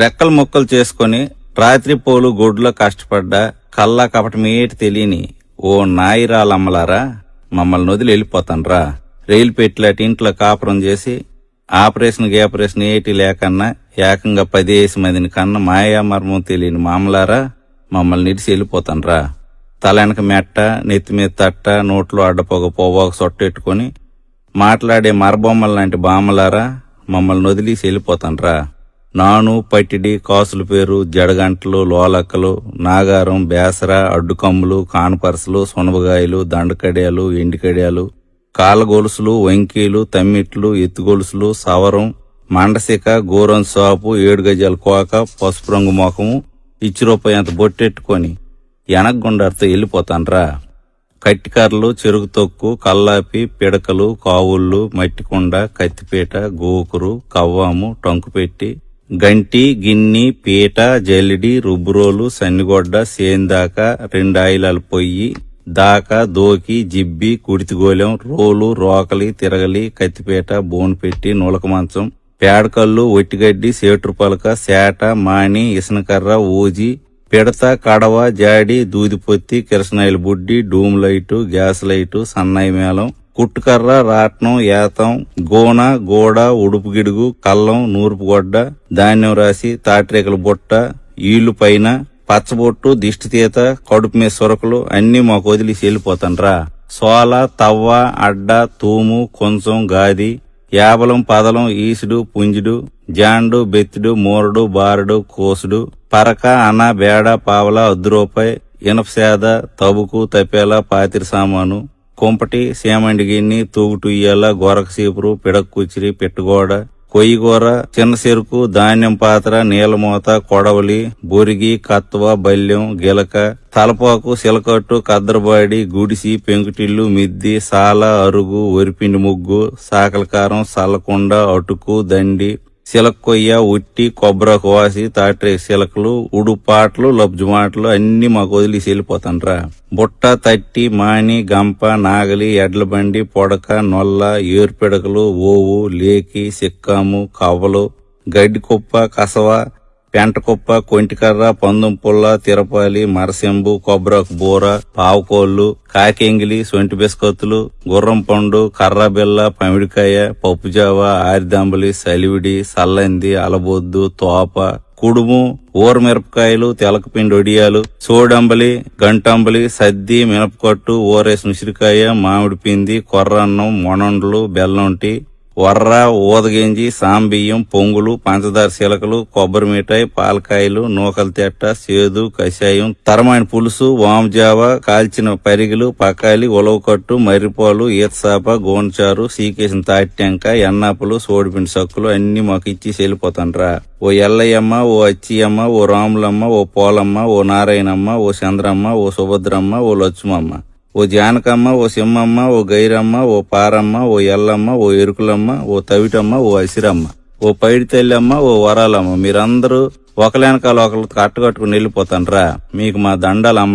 రెక్కలు ముక్కలు చేసుకుని రాత్రిపోలు గొడ్లో కష్టపడ్డా కల్లా కపటమేటి తెలియని ఓ నాయిరాలమ్మలారా, మమ్మల్ని వదిలి వెళ్ళిపోతాన్రా. రైలు పెట్టిలాటి ఇంట్లో కాపురం చేసి ఆపరేషన్ ఏటి లేకన్నా ఏకంగా 10 మందిని కన్నా మాయా మర్మం తెలియని మామలారా, మమ్మల్ని నిడిసి వెళ్ళిపోతాన్రా. తలెనక మెట్ట, నెత్తిమీద తట్ట, నోట్లో అడ్డపోగ పోవాక సొట్టెట్టుకుని మాట్లాడే మరబొమ్మల లాంటి బామ్మలారా, మమ్మల్ని వదిలేసి వెళ్ళిపోతాన్రా. నాను, పట్టిడి, కాసుల పేరు, జడగంటలు, లోలక్కలు, నాగారం, బేసర, అడ్డుకమ్ములు, కానపరసలు, సునబగాయలు, దండకడియాలు, ఎండికడియాలు, కాలగొలుసులు, వంకీలు, తమ్మిట్లు, ఎత్తుగొలుసులు, సవరం, మండసిక, గోరం సాపు, 7 గజాల కోక, పసుపు రంగు ముఖము, రూపాయి అంత బొట్టెట్టుకొని ఎనగొండారితో వెళ్ళిపోతాన్రా. కట్టికర్రలు, చెరుకు తొక్కు, కల్లాపి, పిడకలు, కావుళ్ళు, మట్టికొండ, కత్తిపీట, గోకురు, కవ్వాము, టంకుపెట్టి, గంటి, గిన్ని, పీట, జల్లిడి, రుబ్బురోలు, సన్నిగొడ్డ, సేందాక, 2 ఆయిలాల పొయ్యి, దాకా, దోకి, జిబ్బి, కుడితిగోలెం, రోలు, రోకలి, తిరగలి, కత్తిపీట, బోన్పెట్టి, నులక మంచం, పేడకల్లు, ఒట్టిగడ్డి, సేట్రు పలక, సేట, మాణి, ఇసనకర్ర, ఊజి, పిడత, కడవ, జాడి, దూదిపొత్తి, కిరసనాయిల బుడ్డి, డూమ్ లైటు, గ్యాస్ లైటు, సన్నాయి మేళం, కుట్టుకర్ర, రాట్నం, ఏతం, గోన, గోడ, ఉడుపు గిడుగు, కల్లం, నూర్పు గొడ్డ, ధాన్యం రాసి, తాటిరేకల బుట్ట, ఈళ్లు పైన, పచ్చబొట్టు, దిష్టితీత, కడుపు మీద సొరకలు అన్నీ మాకు వదిలేసి వెళ్ళిపోతాన్రా. సోల, తవ్వ, అడ్డ, తూము, కొంచెం, గాది, యాబలం, పదలం, ఈసుడు, పుంజుడు, జాండు, బెత్తుడు, మూరడు, బారడు, కోసుడు, పరక, అన, బేడ, పావల, రూపాయి, ఇనపసేద, తబుకు, తపేల, పాతిరి సామాను, కుంపటి, సేమండి గిన్ని, తూగుటుయ్యాల, గొరక సీపురు, పిడక కుచిరి, పిట్టగోడ, కొయ్యగూర, చిన్న చెరుకు, ధాన్యం పాత్ర, నీలమూత, కొడవలి, బొరిగి, కత్వ, బల్యం, గిలక, తలపాకు, సిలకట్టు, కద్దరబాడి, గుడిసి, పెంకుటిల్లు, మిద్ది, సాల, అరుగు, వరిపిండి ముగ్గు, సాకలకారం, సల్లకొండ, అటుకు, దండి, సిలకొయ్య, ఉట్టి, కొబ్బరాకు వాసి, తాట్రే సిలకలు, ఉడుపాట్లు, లబ్జుమాటలు అన్ని మాకు వదిలేసి వెళ్ళిపోతాన్రా. బుట్ట, తట్టి, మాని, గంప, నాగలి, ఎడ్లబండి, పొడక, నొల్ల, ఏరుపిడకలు, ఓవు, లేకి, సిక్కాము, కవ్వలు, గడ్డి కుప్ప, కసవ, పెంటకుప్ప, కొంటికర్ర, పందం పుల్ల, తిరపాలి, మరసెంబు, కొబ్బరాకు బూర, పావుకోళ్లు, కాకెంగిలి, సొంటి బిస్కత్తులు, గుర్రం పండు, కర్రబిల్ల, పమిడికాయ, పప్పుజావ, ఆరిదంబలి, సలివిడి, సల్లంది, అలబొద్దు, తోప, కుడుము, ఊరమిరపకాయలు, తెలకపిండి ఒడియాలు, సోడంబలి, గంటంబలి, సద్ది, మినపకట్టు, ఊరేసి ఉసిరికాయ, మామిడి పిండి, కొర్రన్నం, మొనండ్లు, బెల్లంటి, వర్ర, ఊదగింజి, సాంబియ్యం, పొంగులు, పంచదార శిలకలు, కొబ్బరి మిఠాయి, పాలకాయలు, నూకల తెట్ట, సేదు, కషాయం, తరమైన పులుసు, వామజావ, కాల్చిన పరిగిలు, పకాలి, ఉలవకట్టు, మర్రిపాలు, ఈతసాప, గోన్చారు, సీకేసిన తాటిటెంక, ఎన్నాపులు, సోడిపిండి సక్కులు అన్ని మాకు ఇచ్చి వెళ్ళిపోతాన్రా. ఓ ఎల్లయ్యమ్మ, ఓ అచ్చియమ్మ, ఓ రాములమ్మ, ఓ పోలమ్మ, ఓ నారాయణమ్మ, ఓ చంద్రమ్మ, ఓ సుభద్రమ్మ, ఓ లక్ష్మమ్మ, ఓ జానకమ్మ, ఓ సింహమ్మ, ఓ గైరమ్మ, ఓ పారమ్మ, ఓ ఎల్లమ్మ, ఓ ఎరుకులమ్మ, ఓ తవిటమ్మ, ఓ అసిరమ్మ, ఓ పైడి తల్లిమ్మ, ఓ వరాలమ్మ, మీరందరూ ఒకలేనకాల ఒకరు కట్టుకట్టుకుని వెళ్ళిపోతాన్రా. మీకు మా దండాలు అమ్మ.